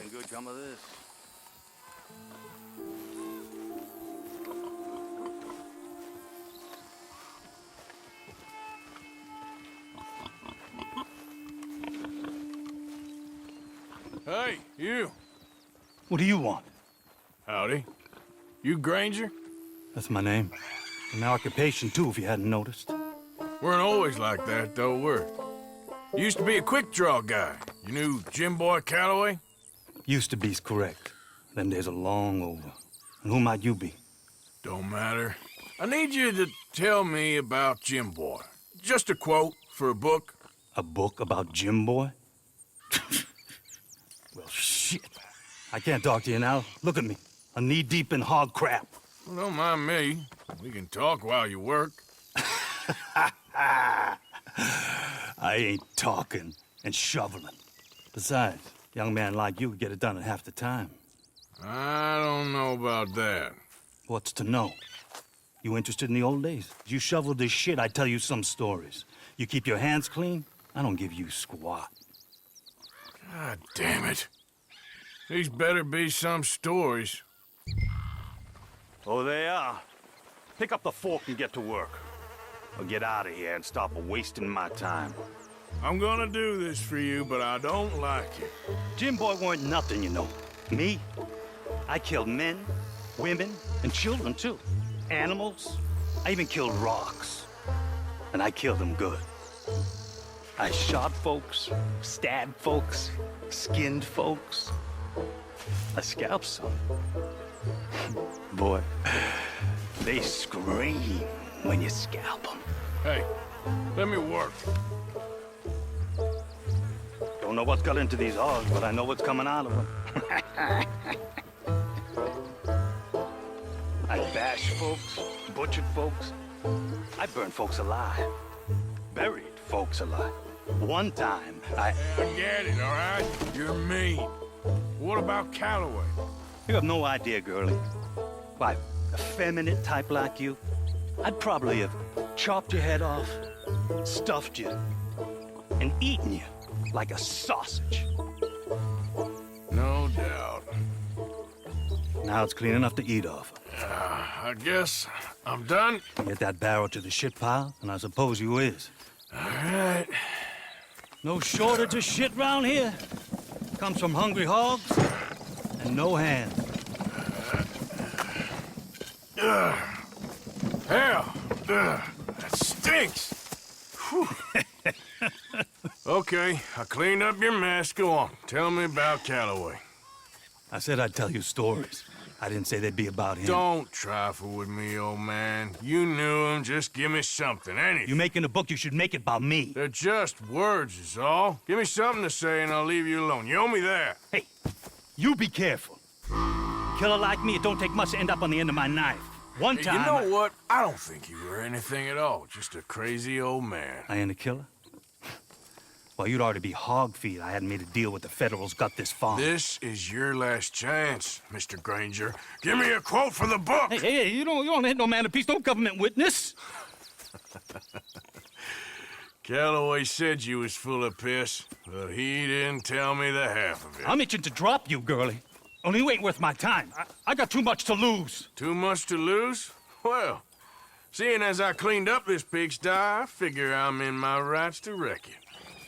Nothing good come of this. Hey, you. What do you want? Howdy. You Granger? That's my name. And my occupation, too, if you hadn't noticed. Weren't always like that, though, were you? Used to be a quick-draw guy. You knew Jim Boy Calloway? Used to be's correct. Them days are long over. And who might you be? Don't matter. I need you to tell me about Jim Boy. Just a quote for a book. A book about Jim Boy? Well, shit. I can't talk to you now. Look at me. I'm knee-deep in hog crap. Well, don't mind me. We can talk while you work. I ain't talking and shoveling. Besides, a young man like you would get it done in half the time. I don't know about that. What's to know? You interested in the old days? You shoveled this shit, I tell you some stories. You keep your hands clean, I don't give you squat. God damn it. These better be some stories. Oh, they are. Pick up the fork and get to work. Or get out of here and stop wasting my time. I'm gonna do this for you, but I don't like it. Jim Boy weren't nothing, you know. Me? I killed men, women, and children, too. Animals. I even killed rocks. And I killed them good. I shot folks, stabbed folks, skinned folks. I scalped some. Boy, they scream when you scalp them. Hey, let me work. Don't know what's got into these hogs, but I know what's coming out of them. I bashed folks, butchered folks. I burned folks alive. Buried folks alive. One time, I get it, all right? You're mean. What about Calloway? You have no idea, girlie. Why, a feminine type like you, I'd probably have chopped your head off, stuffed you, and eaten you like a sausage. No doubt. Now it's clean enough to eat off. I guess I'm done. Get that barrel to the shit pile, and I suppose you is. All right. No shortage of shit round here. Comes from hungry hogs and no hands. Hell, that stinks. Okay, I cleaned up your mess. Go on, tell me about Calloway. I said I'd tell you stories. I didn't say they'd be about him. Don't trifle with me, old man. You knew him. Just give me something, anything. You making a book, you should make it about me. They're just words, is all. Give me something to say and I'll leave you alone. You owe me that. Hey, you be careful. Killer like me, it don't take much to end up on the end of my knife. One time... You know what? I don't think you were anything at all. Just a crazy old man. I ain't a killer? Well, you'd already be hog feed. I hadn't made a deal with the Federals, got this far. This is your last chance, Mr. Granger. Give me a quote for the book! Hey, you don't hit no man of peace, no government witness. Calloway said you was full of piss, but he didn't tell me the half of it. I'm itching to drop you, girlie. Only you ain't worth my time. I got too much to lose. Too much to lose? Well, seeing as I cleaned up this pigsty, I figure I'm in my rights to wreck it.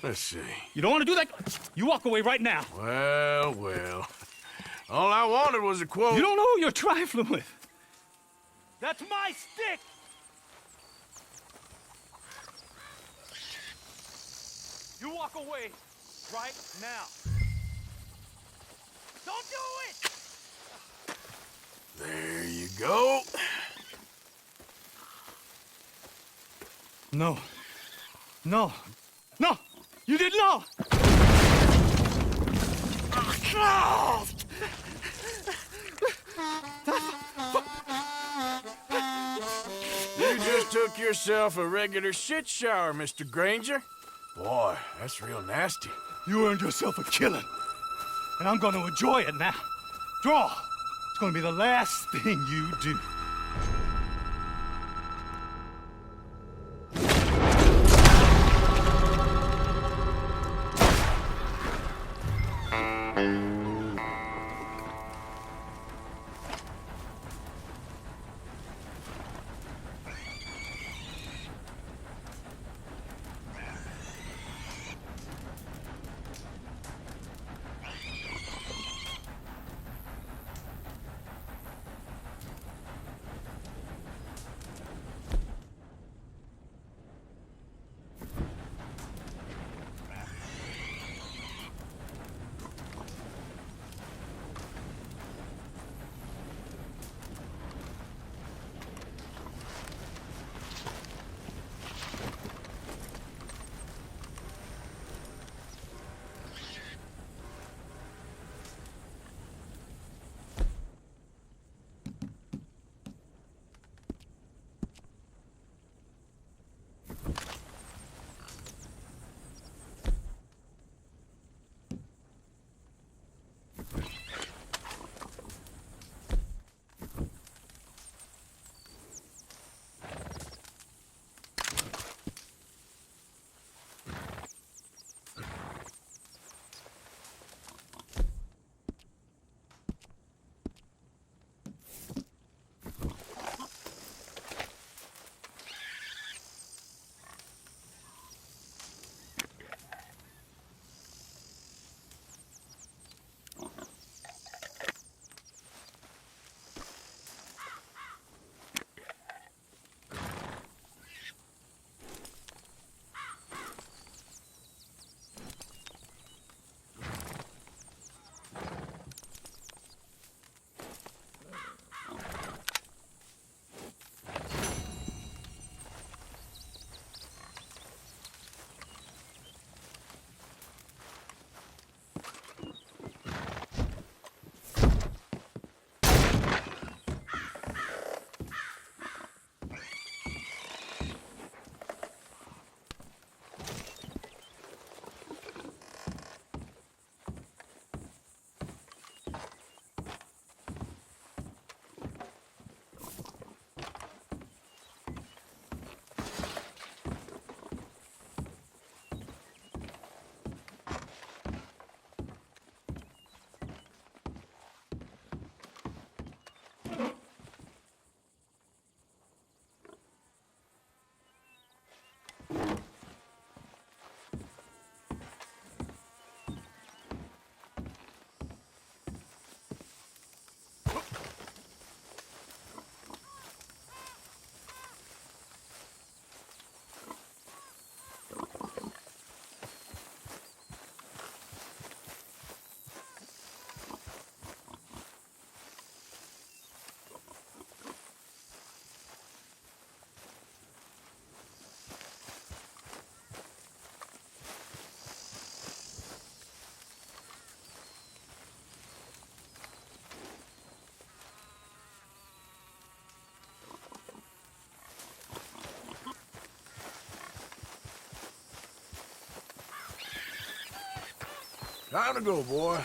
Let's see. You don't want to do that? You walk away right now. Well, well. All I wanted was a quote. You don't know who you're trifling with. That's my stick! You walk away right now. Don't do it! There you go. No. No. No! You didn't know! You just took yourself a regular shit shower, Mr. Granger. Boy, that's real nasty. You earned yourself a killing. And I'm gonna enjoy it now. Draw! It's gonna be the last thing you do. Time to go, boy.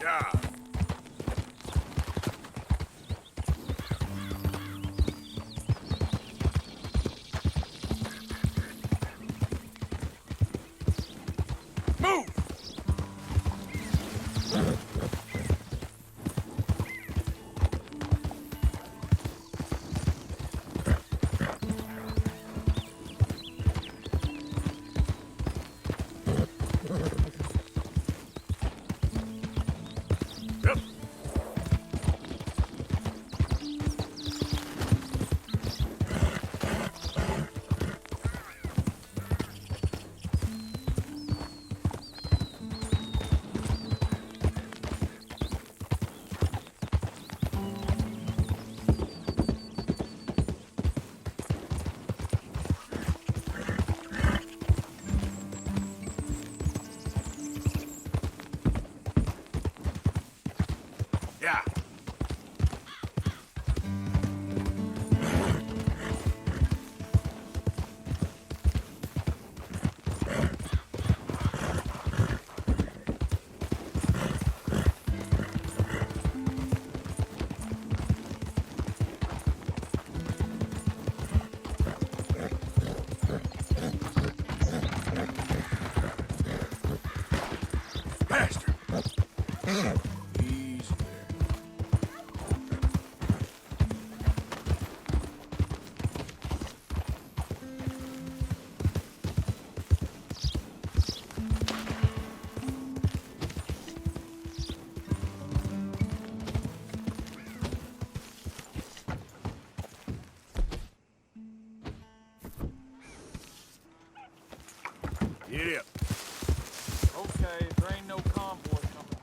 Yeah. Move! Yep. Yeah. Bastard. Easy there. Get up. Okay, there ain't no convoy coming.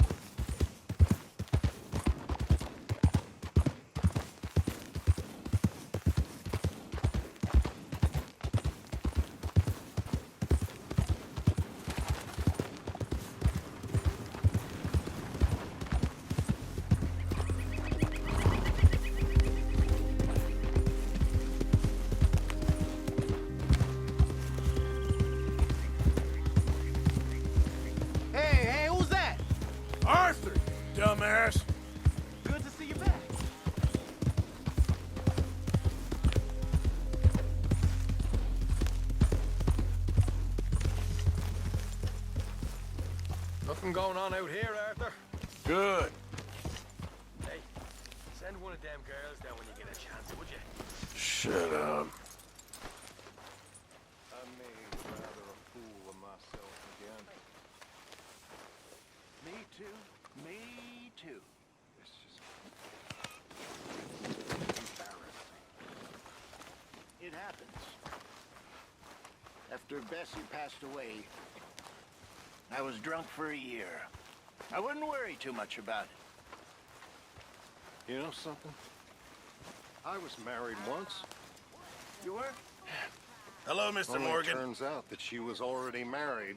Hey, who's that? Arthur, dumbass. Good to see you back. Nothing going on out here, Arthur? Good. Hey, send one of them girls down when you get a chance, would you? Shut up. I made rather a fool of myself again. Me too. Me too. It's just embarrassing. It happens. After Bessie passed away, I was drunk for a year. I wouldn't worry too much about it. You know something? I was married once. You were? Hello, Mr. Only Morgan. turns out that she was already married.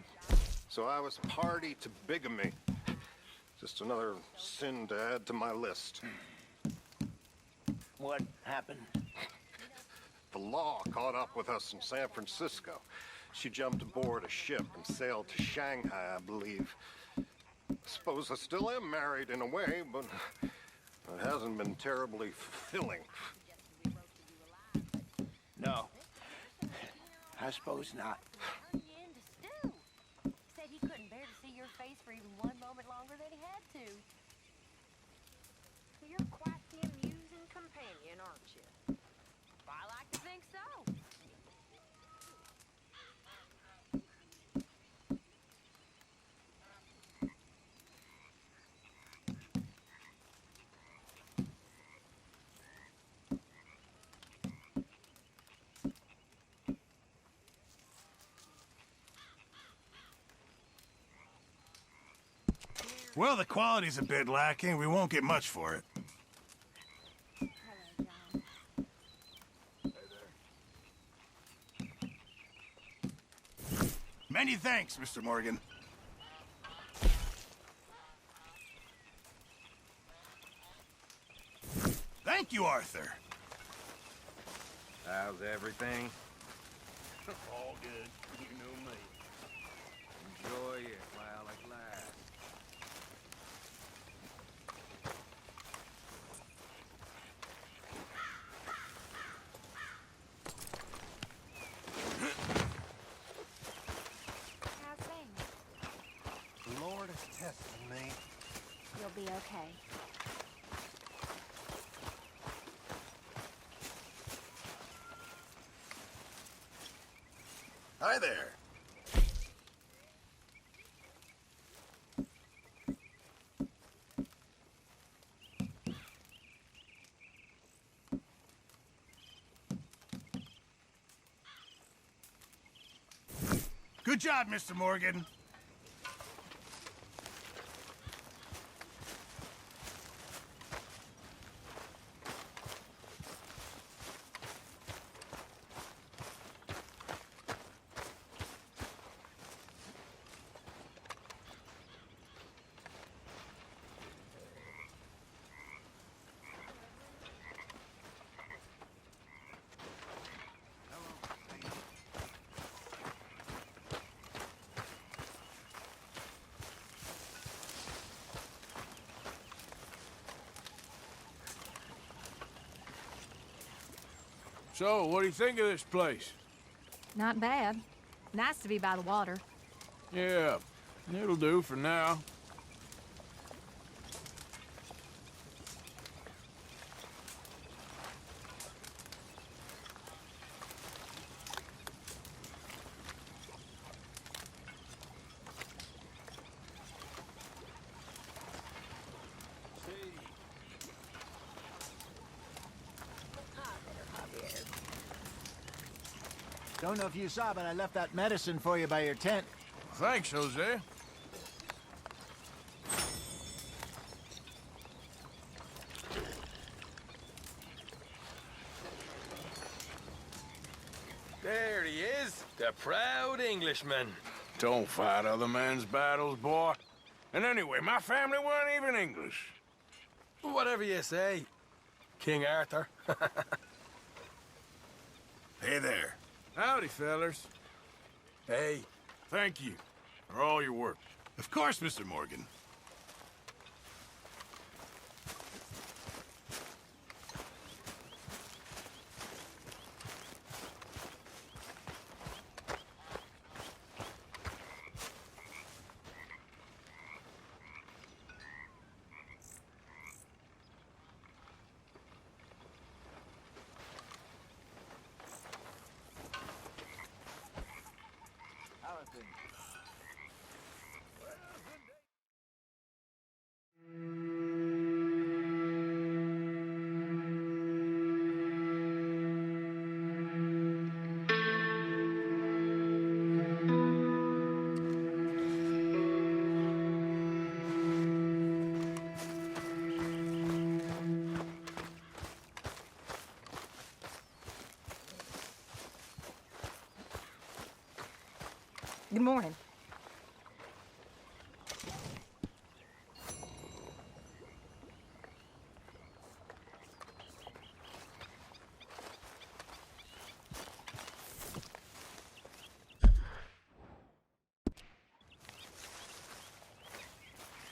So I was party to bigamy. Just another sin to add to my list. What happened? The law caught up with us in San Francisco. She jumped aboard a ship and sailed to Shanghai, I believe. I suppose I still am married in a way, but it hasn't been terribly fulfilling. No. I suppose not. Turned you into stew. Said he couldn't bear to see your face for even one moment longer than he had to. You're quite the amusing companion, aren't you? I like to think so. Well, the quality's a bit lacking. We won't get much for it. Hello, John. Many thanks, Mr. Morgan. Thank you, Arthur. How's everything? All good. You know me. Enjoy it while it lasts. How's things? The Lord is testing me. You'll be okay. Hi there. Good job, Mr. Morgan. So, what do you think of this place? Not bad. Nice to be by the water. Yeah, it'll do for now. Don't know if you saw, but I left that medicine for you by your tent. Thanks, Jose. There he is, the proud Englishman. Don't fight other men's battles, boy. And anyway, my family weren't even English. Whatever you say, King Arthur. Hey there. Howdy, fellers. Hey, Thank you for all your work. Of course, Mr. Morgan. How are things? Good morning.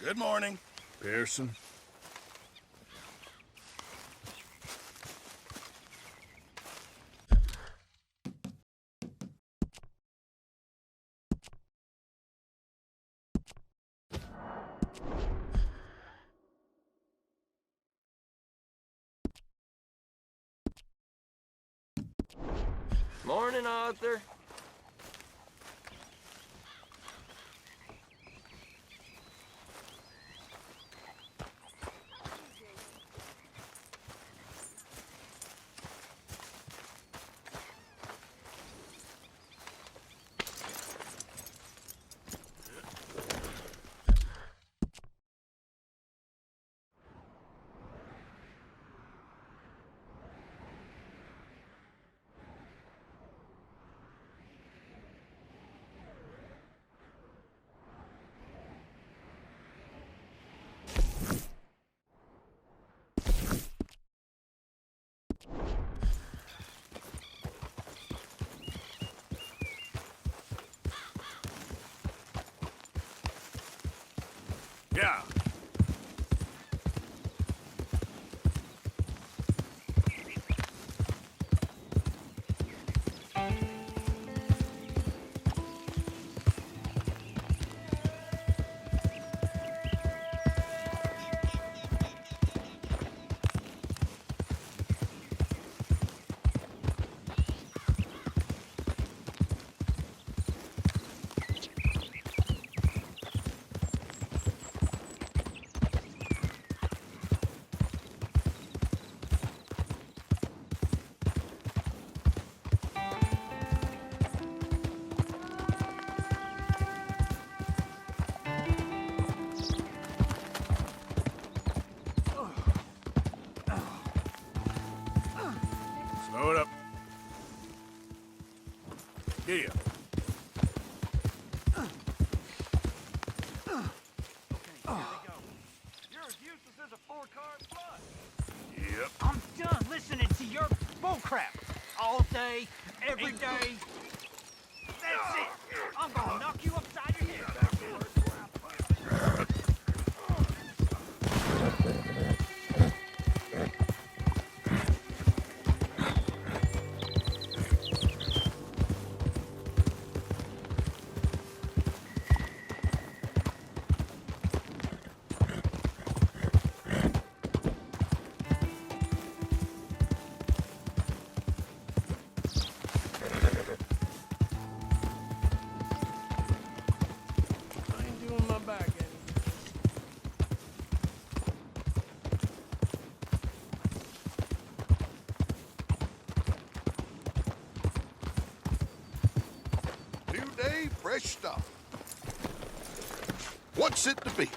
Good morning. Pearson. morning, Arthur. Yeah. Slow it up. Yeah. You're as useless as a four-car bus. Yep. I'm done listening to your bullcrap. All day, every day. That's it. I'm gonna knock you upside your head. I ain't doing my back any. New day, fresh stuff. What's it to be?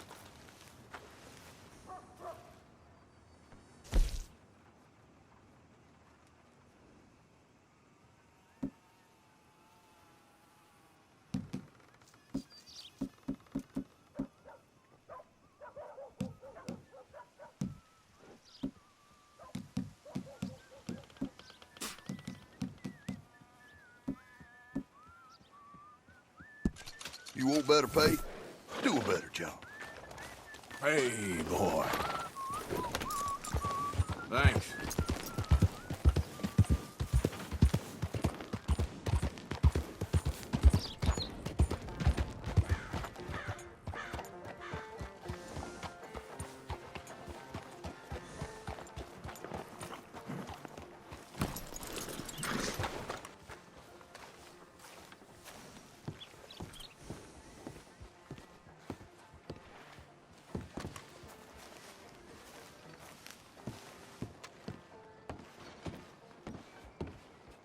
You want better pay? Do a better job. Hey, boy. Thanks.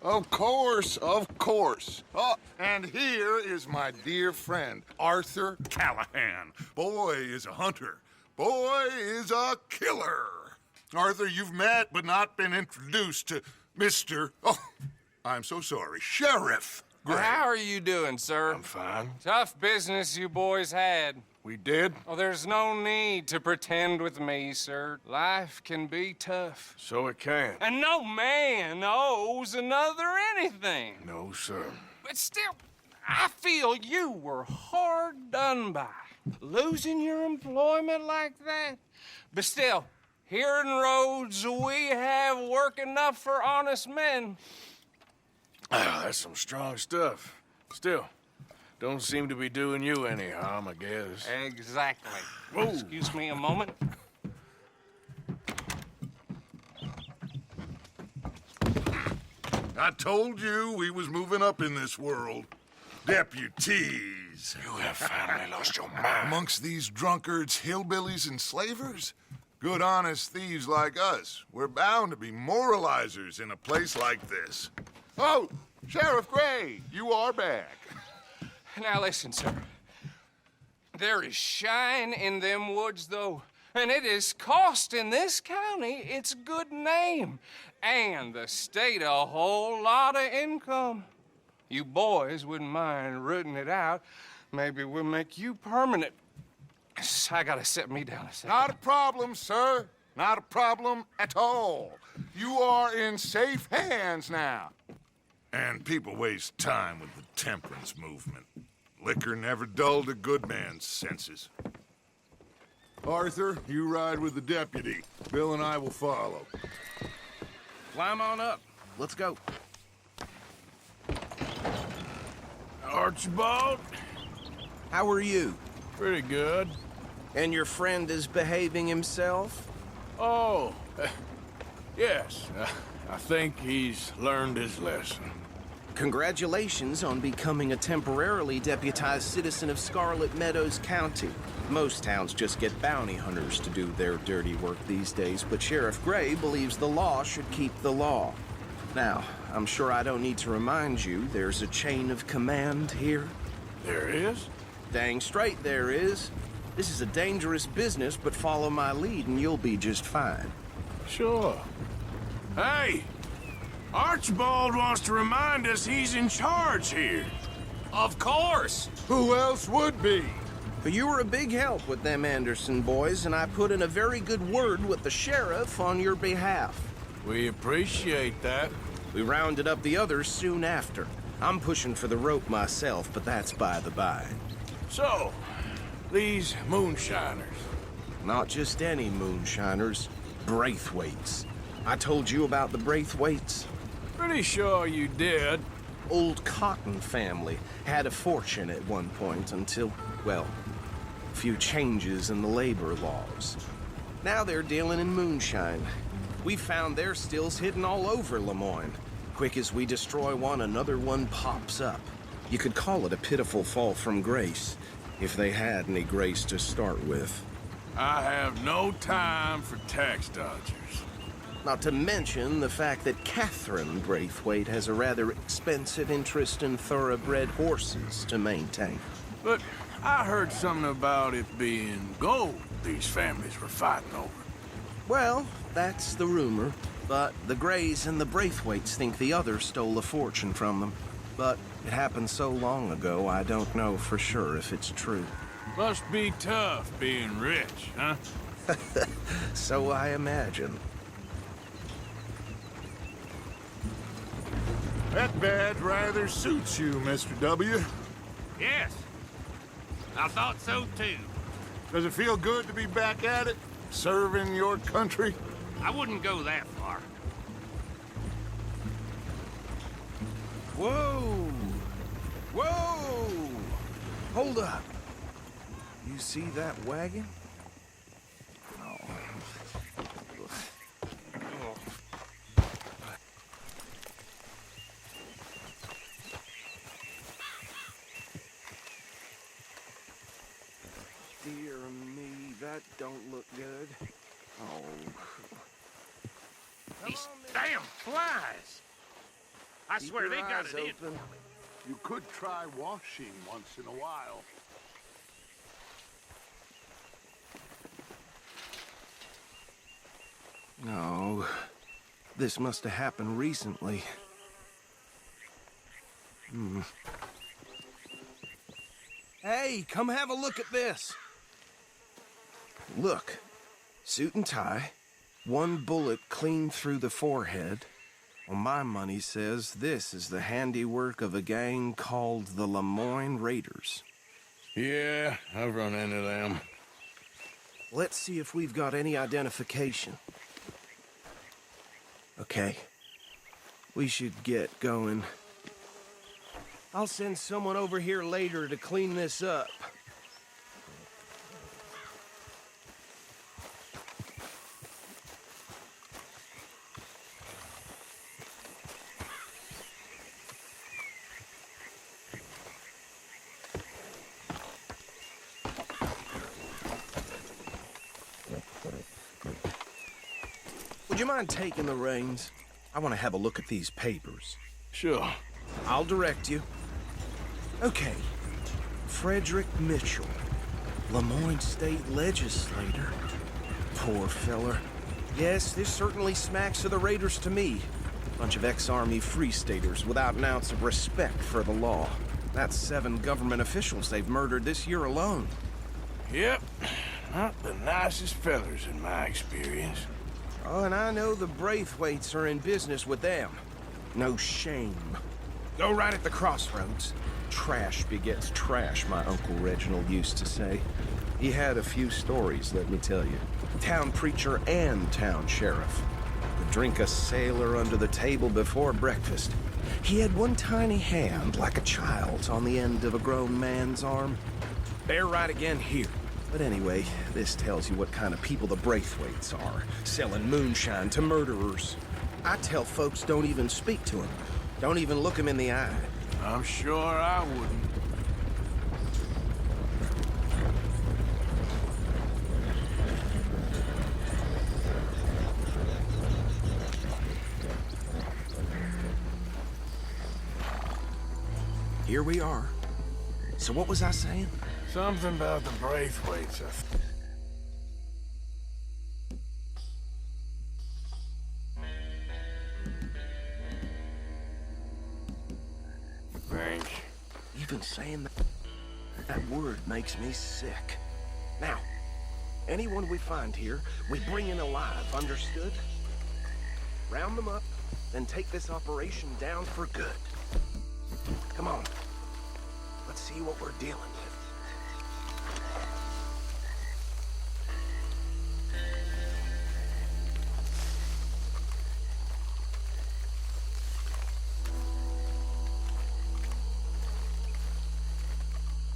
Of course, of course. Oh, and here is my dear friend, Arthur. Callahan. Boy is a hunter. Boy is a killer. Arthur, you've met but not been introduced to Mr. Oh, I'm so sorry. Sheriff Gray. How are you doing, sir? I'm fine. Tough business you boys had. We did? Oh, there's no need to pretend with me, sir. Life can be tough. So it can. And no man owes another anything. No, sir. But still, I feel you were hard done by. Losing your employment like that. But still, here in Rhodes, we have work enough for honest men. Ah, that's some strong stuff. Still, don't seem to be doing you any harm, I guess. Exactly. Whoa. Excuse me a moment. I told you we was moving up in this world. Deputies. You have finally lost your mind. Amongst these drunkards, hillbillies, and slavers? Good, honest thieves like us. We're bound to be moralizers in a place like this. Oh, Sheriff Gray, you are back. Now listen, sir. There is shine in them woods, though, and it is costing this county its good name and the state a whole lot of income. You boys wouldn't mind rooting it out. Maybe we'll make you permanent. I gotta sit me down a second. Not a problem, sir. Not a problem at all. You are in safe hands now. And people waste time with the temperance movement. Liquor never dulled a good man's senses. Arthur, you ride with the deputy. Bill and I will follow. Climb on up. Let's go. Archibald? How are you? Pretty good. And your friend is behaving himself? Oh, yes. I think he's learned his lesson. Congratulations on becoming a temporarily deputized citizen of Scarlet Meadows County. Most towns just get bounty hunters to do their dirty work these days, but Sheriff Gray believes the law should keep the law. Now, I'm sure I don't need to remind you there's a chain of command here. There is? Dang straight there is. This is a dangerous business, but follow my lead and you'll be just fine. Sure. Hey! Archibald wants to remind us he's in charge here. Of course! Who else would be? But you were a big help with them Anderson boys, and I put in a very good word with the sheriff on your behalf. We appreciate that. We rounded up the others soon after. I'm pushing for the rope myself, but that's by the by. So, these moonshiners. Not just any moonshiners, Braithwaites. I told you about the Braithwaites? Pretty sure you did. Old Cotton family had a fortune at one point until, well, a few changes in the labor laws. Now they're dealing in moonshine. We found their stills hidden all over Lemoyne. Quick as we destroy one, another one pops up. You could call it a pitiful fall from grace, if they had any grace to start with. I have no time for tax dodgers. Not to mention the fact that Catherine Braithwaite has a rather expensive interest in thoroughbred horses to maintain. But I heard something about it being gold these families were fighting over. Well, that's the rumor. But the Grays and the Braithwaites think the others stole a fortune from them. But it happened so long ago, I don't know for sure if it's true. Must be tough being rich, huh? So I imagine. That badge rather suits you, Mr. W. Yes. I thought so, too. Does it feel good to be back at it? Serving your country? I wouldn't go that far. Whoa! Whoa! Hold up. You see that wagon? Oh. Dear me, that don't look good. Oh. These damn flies! I swear they got it in. Open. You could try washing once in a while. No. This must have happened recently. Hey, come have a look at this. Look. Suit and tie. One bullet clean through the forehead. Well, my money says this is the handiwork of a gang called the Lemoyne Raiders. Yeah, I've run into them. Let's see if we've got any identification. Okay. We should get going. I'll send someone over here later to clean this up. Would you mind taking the reins? I want to have a look at these papers. Sure. I'll direct you. Okay. Frederick Mitchell, Lemoyne State Legislator. Poor feller. Yes, this certainly smacks of the Raiders to me. Bunch of ex-Army Free Staters without an ounce of respect for the law. That's 7 government officials they've murdered this year alone. Yep. Not the nicest fellers in my experience. Oh, and I know the Braithwaites are in business with them. No shame. Go right at the crossroads. Trash begets trash, my Uncle Reginald used to say. He had a few stories, let me tell you. Town preacher and town sheriff. Would drink a sailor under the table before breakfast. He had one tiny hand, like a child's, on the end of a grown man's arm. Bear right again here. But anyway, this tells you what kind of people the Braithwaites are, selling moonshine to murderers. I tell folks don't even speak to him. Don't even look him in the eye. I'm sure I wouldn't. Here we are. So what was I saying? Something about the Braithwaites. Thanks. Even saying that word makes me sick. Now, anyone we find here, we bring in alive, understood? Round them up, then take this operation down for good. Come on. Let's see what we're dealing with.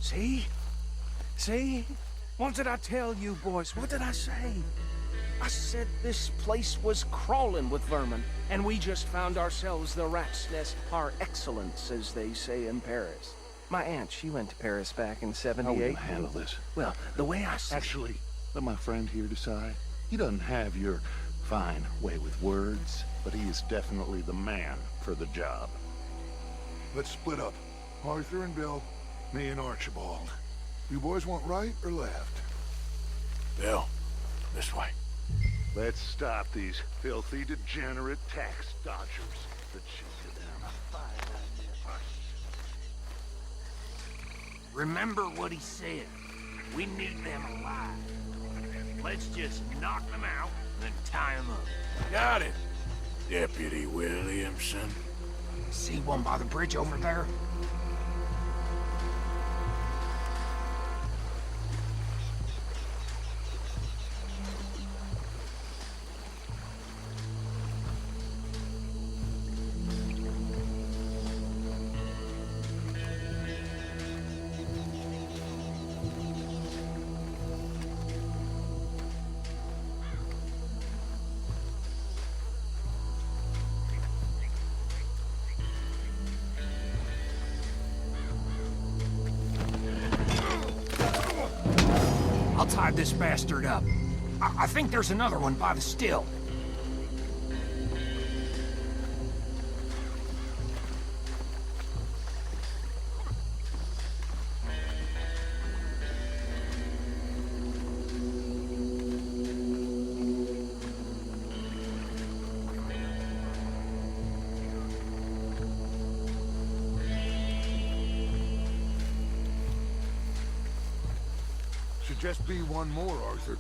See? See? What did I tell you, boys? What did I say? I said this place was crawling with vermin, and we just found ourselves the rat's nest par excellence, as they say in Paris. My aunt, she went to Paris back in '78. How are we gonna handle this? Well, the way I see Actually, let my friend here decide. He doesn't have your fine way with words, but he is definitely the man for the job. Let's split up. Arthur and Bill, me and Archibald. You boys want right or left? Bill, this way. Let's stop these filthy, degenerate tax dodgers. The Remember what he said. We need them alive. Let's just knock them out, then tie them up. Got it, Deputy Williamson. See one by the bridge over there? I'll tie this bastard up. I think there's another one by the still. Should just be one more, Arthur.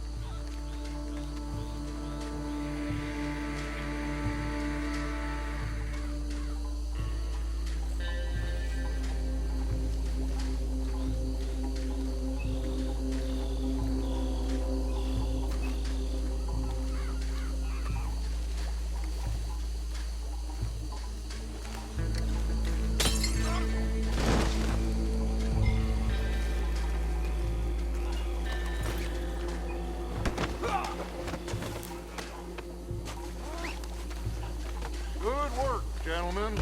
Good work, gentlemen.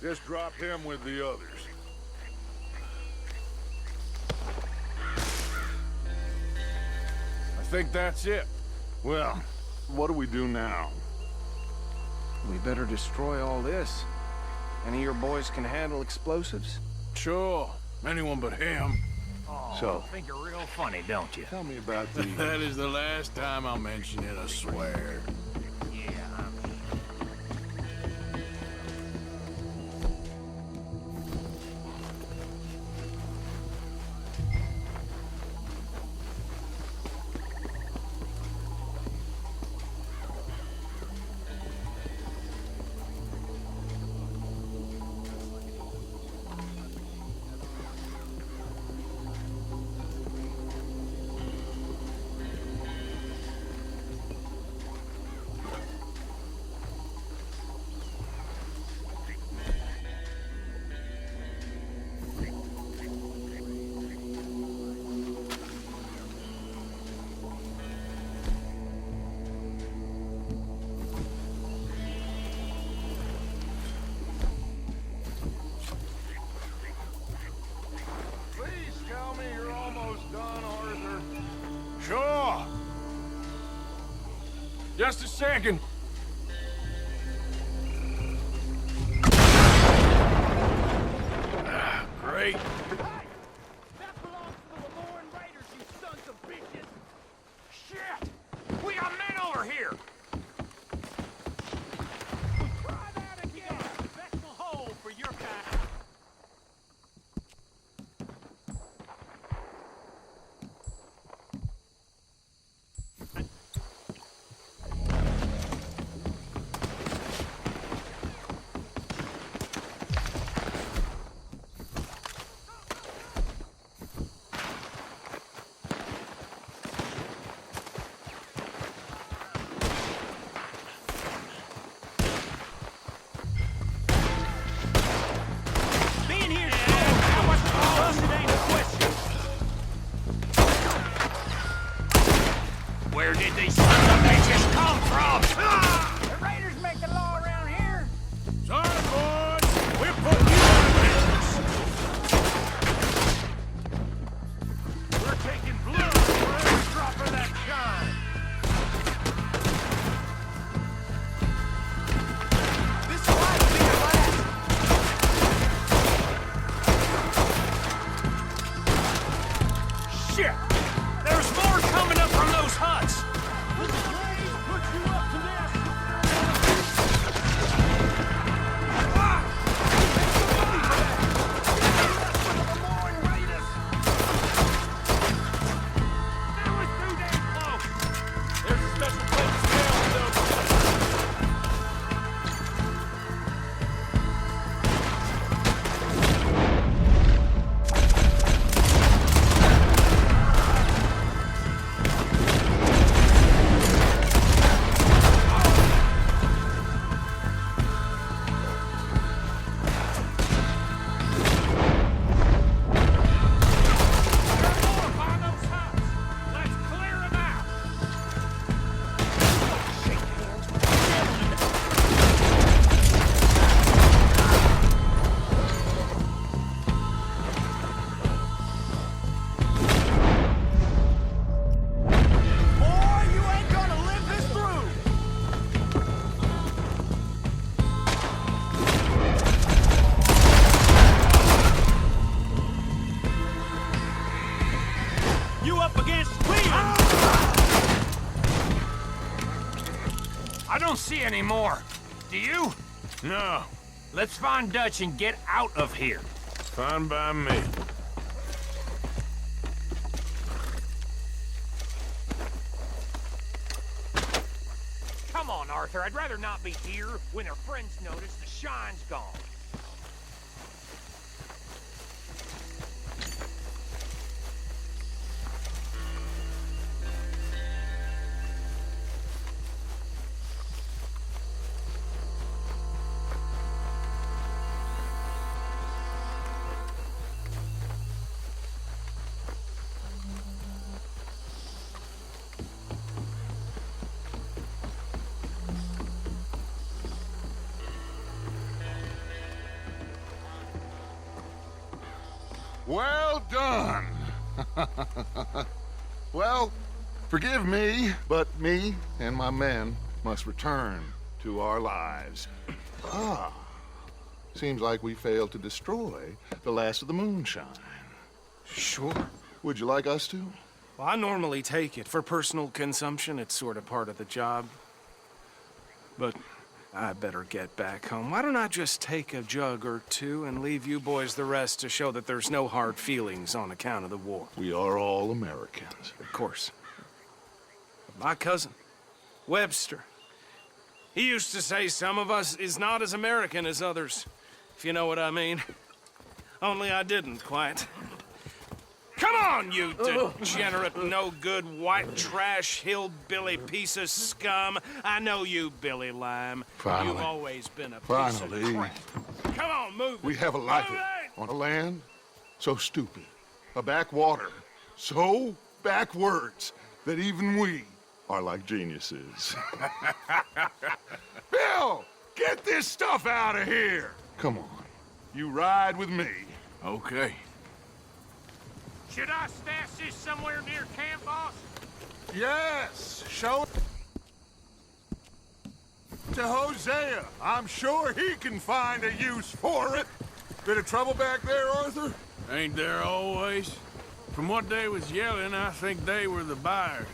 Just drop him with the others. I think that's it. Well, what do we do now? we better destroy all this. Any of your boys can handle explosives? Sure. Anyone but him. Oh, So- you think you're real funny, don't you? Tell me about the... That is the last time I'll mention it, I swear. second. Great. That belongs to the Lemoran Raiders, you sons of bitches! Shit! We got men over here! Try that again! Special hole for your kind. Being here, how much trust it ain't a question. Where did these sons of bitches come from? The Raiders make the law around here. Sorry, boys. We're putting you out of business. We're taking blood for every drop of that shine. This might be the last. Shit! There's more coming up from those huts. Put you up to this. Ah! That was too damn close. There's a special place to stay though. You up against Linde! I don't see any more. Do you? No. Let's find Dutch and get out of here. Fine by me. Come on, Arthur. I'd rather not be here when our friends notice the shine's gone. Well done. Well, forgive me, but me and my men must return to our lives. Ah, seems like we failed to destroy the last of the moonshine. Sure. Would you like us to? Well, I normally take it. For personal consumption, it's sort of part of the job. But I better get back home. Why don't I just take a jug or two and leave you boys the rest to show that there's no hard feelings on account of the war? We are all Americans. Of course. My cousin, Webster, he used to say some of us is not as American as others, if you know what I mean. Only I didn't quite. Come on, you degenerate, no-good, white trash, hillbilly piece of scum. I know you, Billy Lime. Finally. You've always been a piece Finally. of crap. Come on, move We it. have a life Move it! on a land so stupid, a backwater so backwards that even we are like geniuses. Bill, get this stuff out of here! Come on, you ride with me. Okay. Should I stash this somewhere near camp, boss? Yes, show to Hosea. I'm sure he can find a use for it. Bit of trouble back there, Arthur? Ain't there always? From what they was yelling, I think they were the buyers.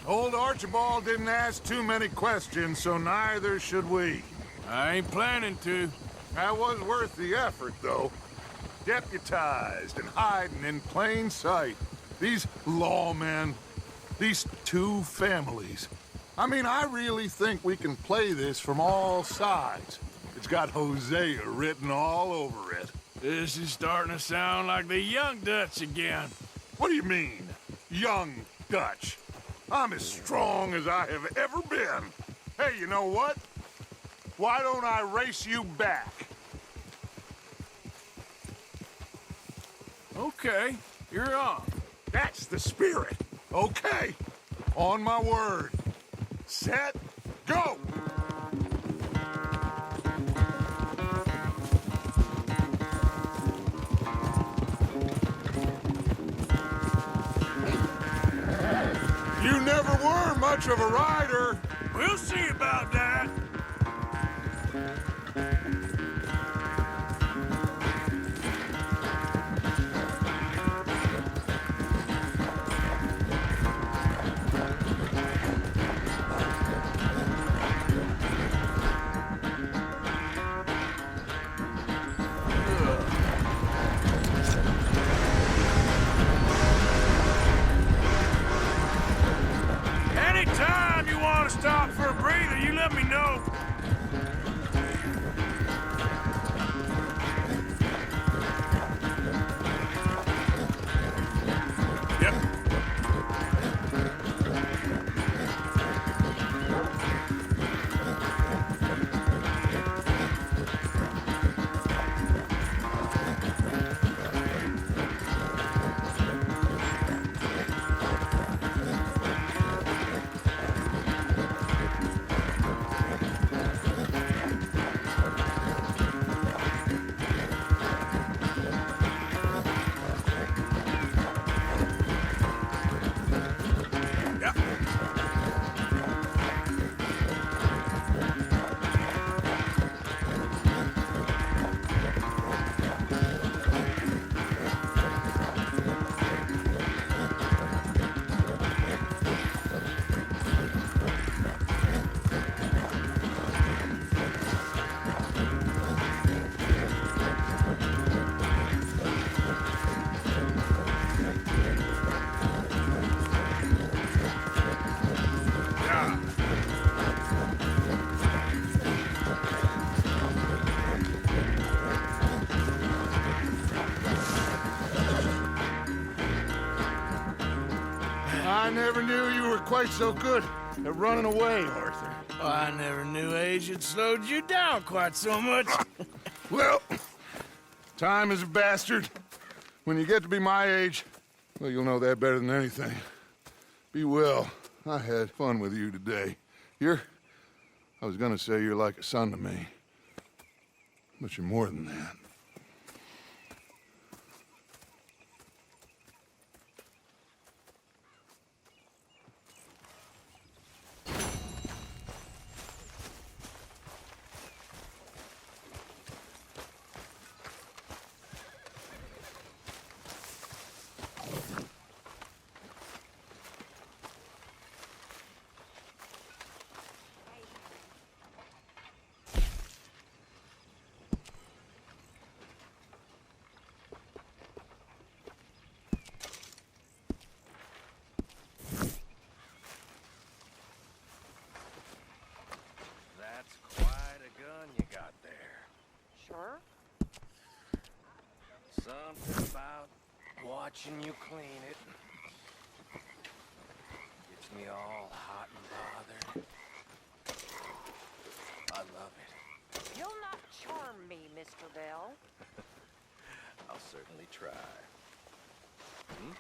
Old Archibald didn't ask too many questions, so neither should we. I ain't planning to. That was worth the effort, though. Deputized and hiding in plain sight. These lawmen, these two families. I mean, I really think we can play this from all sides. It's got Hosea written all over it. This is starting to sound like the Young Dutch again. What do you mean, Young Dutch? I'm as strong as I have ever been. Hey, you know what? Why don't I race you back? Okay, you're on. That's the spirit. Okay, on my word. Set, go! You never were much of a rider. We'll see about that. Anytime you want to stop for a breather, you let me know. Yep. I never knew you were quite so good at running away, Arthur. I never knew age had slowed you down quite so much. Well, time is a bastard. When you get to be my age, well, you'll know that better than anything. Be well. I had fun with you today. I was gonna say you're like a son to me. But you're more than that. Sure. Something about watching you clean it gets me all hot and bothered. I love it. You'll not charm me, Mr. Bell. I'll certainly try. Hmm?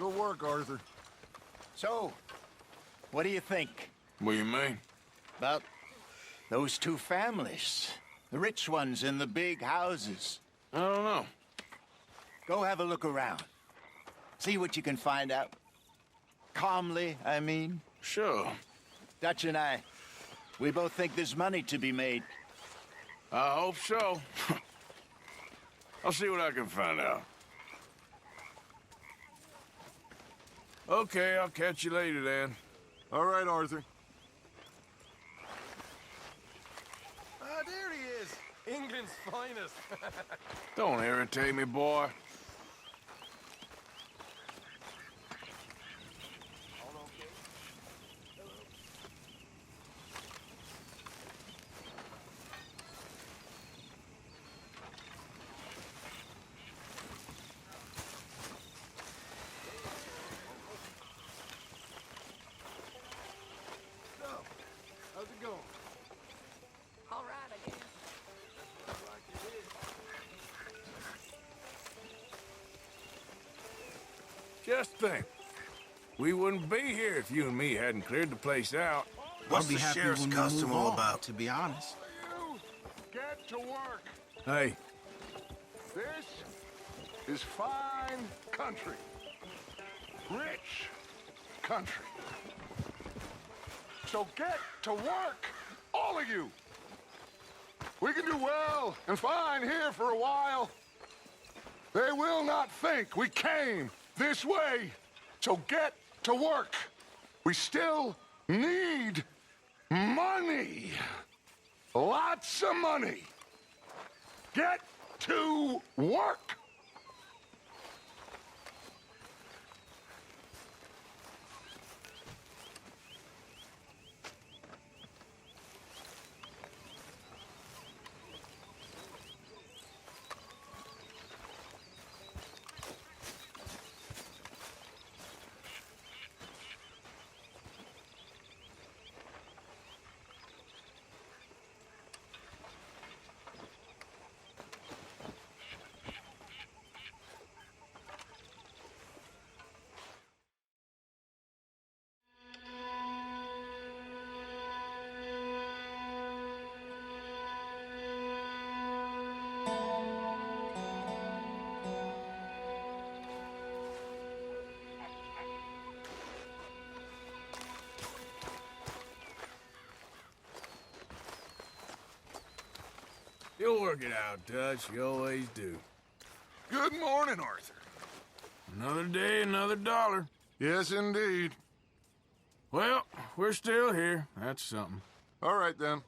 Good work, Arthur. So, what do you think? What do you mean? About those two families. The rich ones in the big houses. I don't know. Go have a look around. See what you can find out. Calmly, I mean. Sure. Dutch and I, we both think there's money to be made. I hope so. I'll see what I can find out. Okay, I'll catch you later then. All right, Arthur. Ah, there he is. England's finest. Don't irritate me, boy. How's it going? All right, I guess. Just think. We wouldn't be here if you and me hadn't cleared the place out. I'll be happy when we move on, to be honest. You get to work. Hey, This is fine country. Rich country. So get to work, all of you. We can do well and fine here for a while. They will not think we came this way. So get to work. We still need money. Lots of money. Get to work. you'll work it out, Dutch. You always do. Good morning, Arthur. Another day, another dollar. Yes, indeed. Well, we're still here. That's something. All right, then.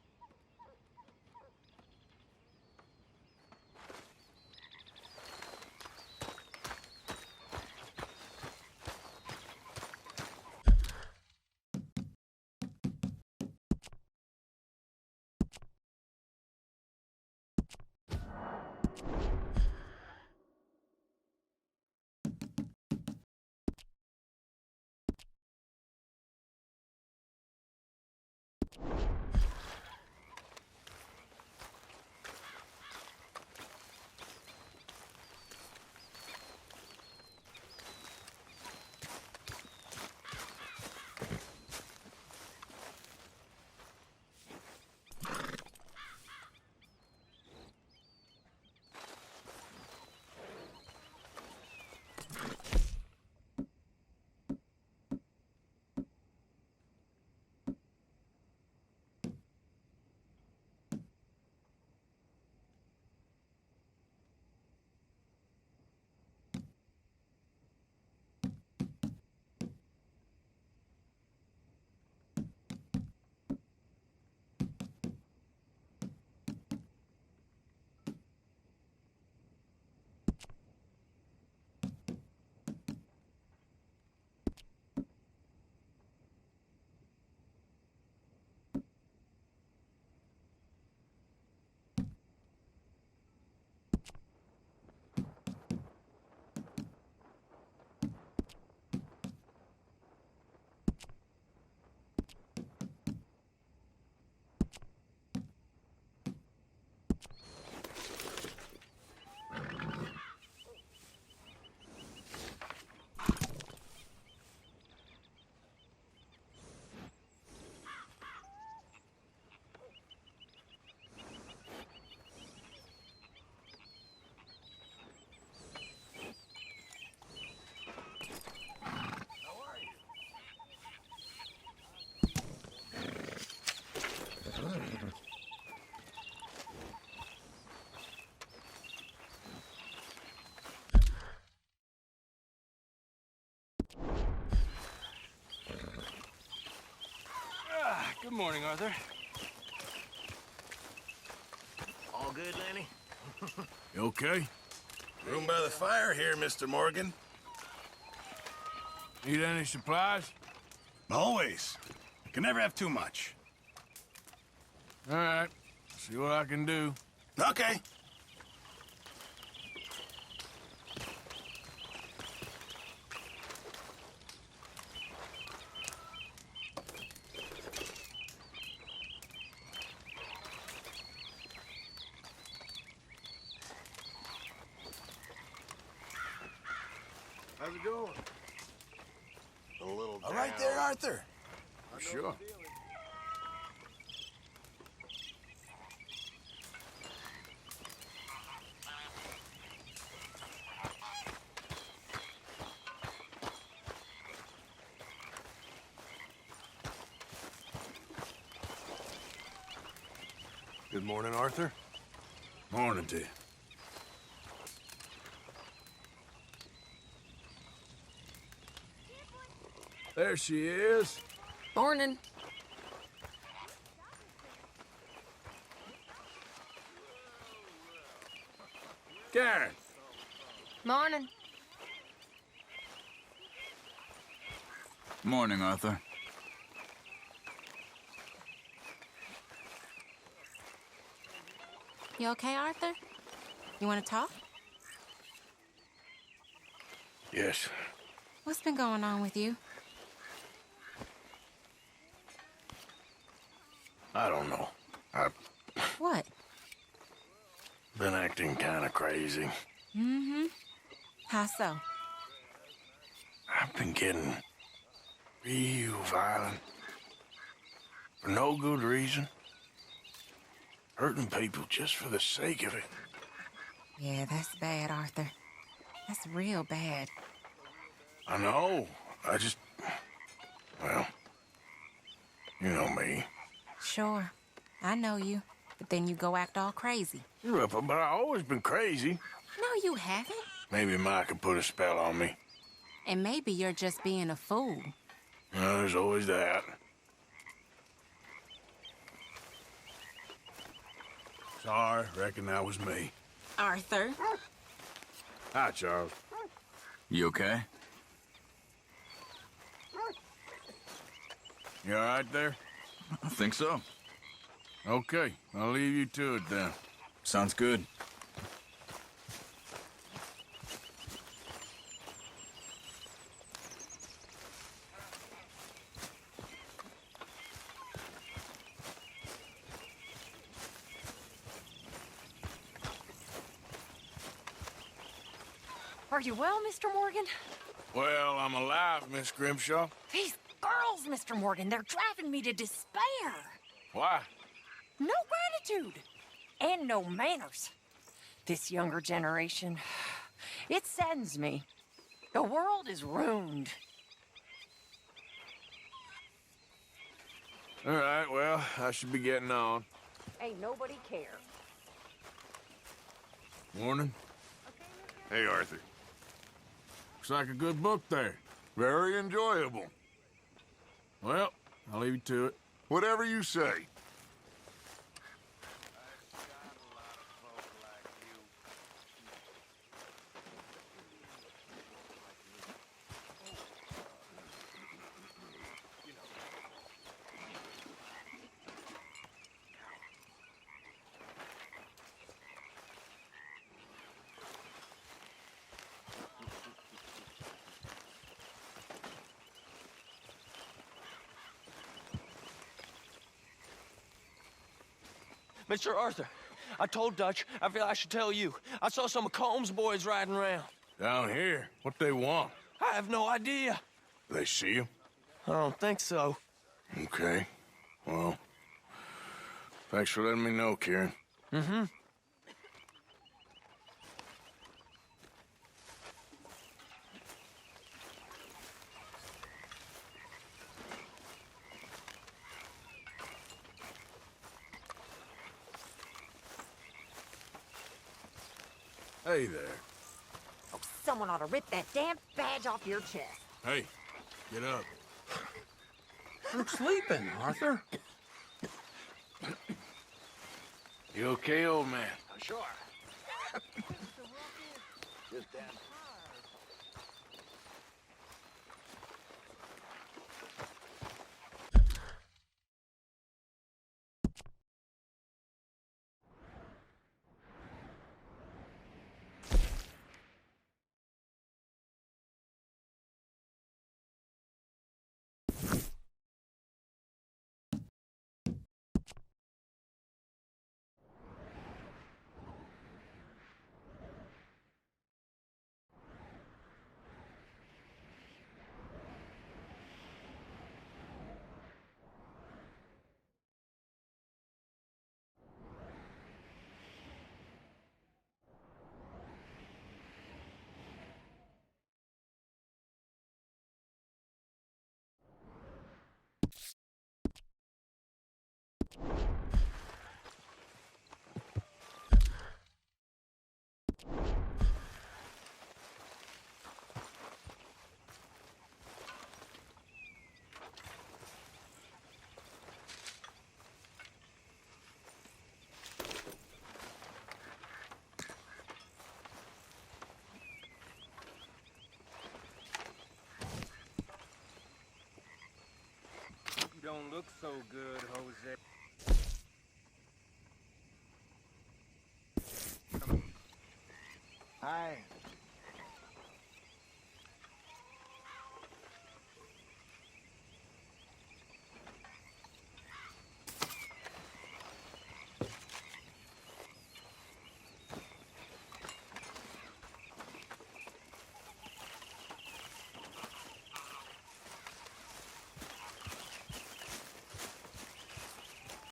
morning, Arthur. All good, Lenny? You okay? Room by the fire here, Mr. Morgan. Need any supplies? Always. Can never have too much. All right. See what I can do. Okay. How's it going? A little All right there, Arthur. Sure. Good morning, Arthur. Morning to you. There she is. Morning. Karen. Morning. Morning, Arthur. You okay, Arthur? You want to talk? Yes. What's been going on with you? I don't know. I've What? been acting kind of crazy. Mm-hmm. How so? I've been getting real violent. For no good reason. Hurting people just for the sake of it. Yeah, that's bad, Arthur. That's real bad. I know. I just... Well... You know me. Sure. I know you. But then you go act all crazy. But I've always been crazy. No, you haven't. Maybe Mike could put a spell on me. And maybe you're just being a fool. No, there's always that. Sorry, reckon that was me. Arthur. Hi, Charles. You okay? You all right there? I think so. Okay, I'll leave you to it then. Sounds good. Are you well, Mr. Morgan? Well, I'm alive, Miss Grimshaw. These girls, Mr. Morgan, they're driving me to despair. Why? No gratitude. And no manners. This younger generation, it saddens me. The world is ruined. All right, well, I should be getting on. Ain't nobody care. Morning. Hey, Arthur. Looks like a good book there. Very enjoyable. Well, I'll leave you to it. Whatever you say. Mr. Arthur, I told Dutch I feel I should tell you. I saw some of Combs' boys riding around. Down here? What they want? I have no idea. They see you? I don't think so. Okay. Well, thanks for letting me know, Kieran. Mm-hmm. Hey there. Oh, someone ought to rip that damn badge off your chest. Hey, get up. You're sleeping, Arthur. You okay, old man? Sure. Just that. You don't look so good, Jose. Hi.